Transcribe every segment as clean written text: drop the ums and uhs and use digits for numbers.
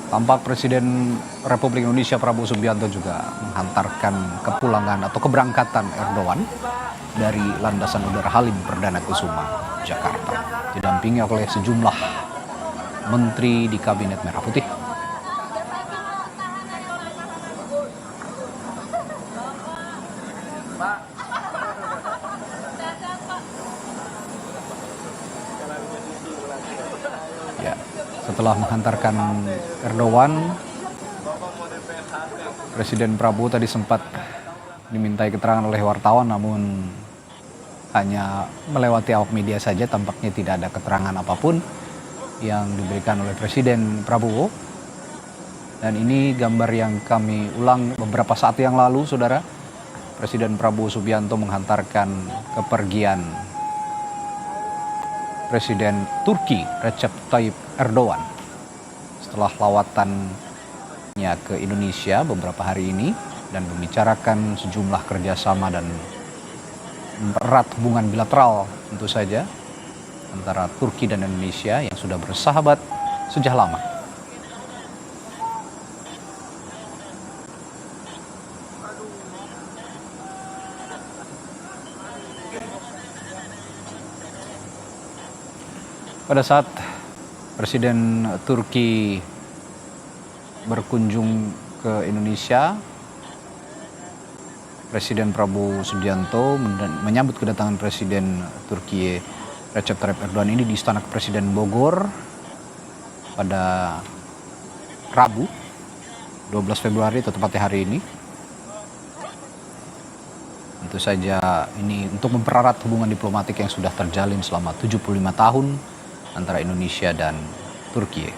Tampak Presiden Republik Indonesia Prabowo Subianto juga menghantarkan kepulangan atau keberangkatan Erdogan dari landasan udara Halim Perdana Kusuma, Jakarta, didampingi oleh sejumlah menteri di Kabinet Merah Putih. Ya, setelah menghantarkan Erdogan, Presiden Prabowo tadi sempat dimintai keterangan oleh wartawan, namun hanya melewati awak media saja. Tampaknya tidak ada keterangan apapun yang diberikan oleh Presiden Prabowo. Dan ini gambar yang kami ulang beberapa saat yang lalu, saudara. Presiden Prabowo Subianto menghantarkan kepergian Presiden Turki Recep Tayyip Erdogan setelah lawatannya ke Indonesia beberapa hari ini dan membicarakan sejumlah kerjasama dan erat hubungan bilateral tentu saja antara Turki dan Indonesia yang sudah bersahabat sejak lama. Pada saat Presiden Turki berkunjung ke Indonesia, Presiden Prabowo Subianto menyambut kedatangan Presiden Turki Recep Tayyip Erdogan ini di Istana Kepresiden Bogor pada Rabu 12 Februari atau tepatnya hari ini. Tentu saja ini untuk mempererat hubungan diplomatik yang sudah terjalin selama 75 tahun antara Indonesia dan Turki.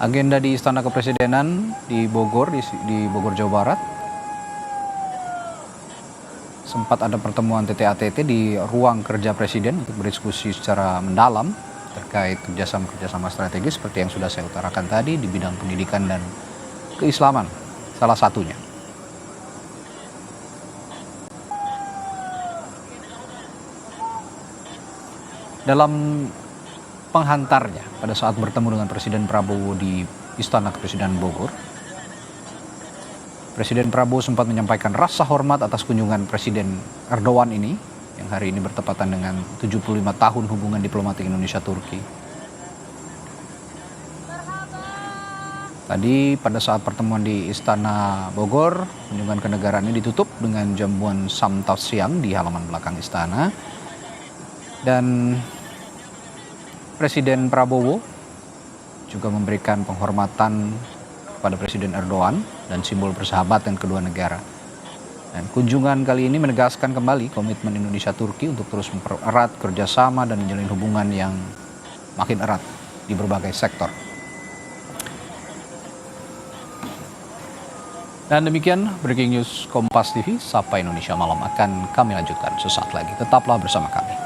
Agenda di Istana Kepresidenan di Bogor, di Bogor, Jawa Barat. Sempat ada pertemuan TT-ATT di ruang kerja Presiden untuk berdiskusi secara mendalam terkait kerjasama strategis seperti yang sudah saya utarakan tadi di bidang pendidikan dan keislaman, salah satunya. Dalam penghantarnya pada saat bertemu dengan Presiden Prabowo di Istana Kepresidenan Bogor, Presiden Prabowo sempat menyampaikan rasa hormat atas kunjungan Presiden Erdogan ini yang hari ini bertepatan dengan 75 tahun hubungan diplomatik Indonesia-Turki. Tadi pada saat pertemuan di Istana Bogor, kunjungan kenegaraan ini ditutup dengan jamuan samtas siang di halaman belakang istana. Dan Presiden Prabowo juga memberikan penghormatan kepada Presiden Erdogan dan simbol persahabatan kedua negara. Dan kunjungan kali ini menegaskan kembali komitmen Indonesia-Turki untuk terus mempererat kerjasama dan menjalin hubungan yang makin erat di berbagai sektor. Dan demikian Breaking News Kompas TV, Sapa Indonesia Malam akan kami lanjutkan sesaat lagi. Tetaplah bersama kami.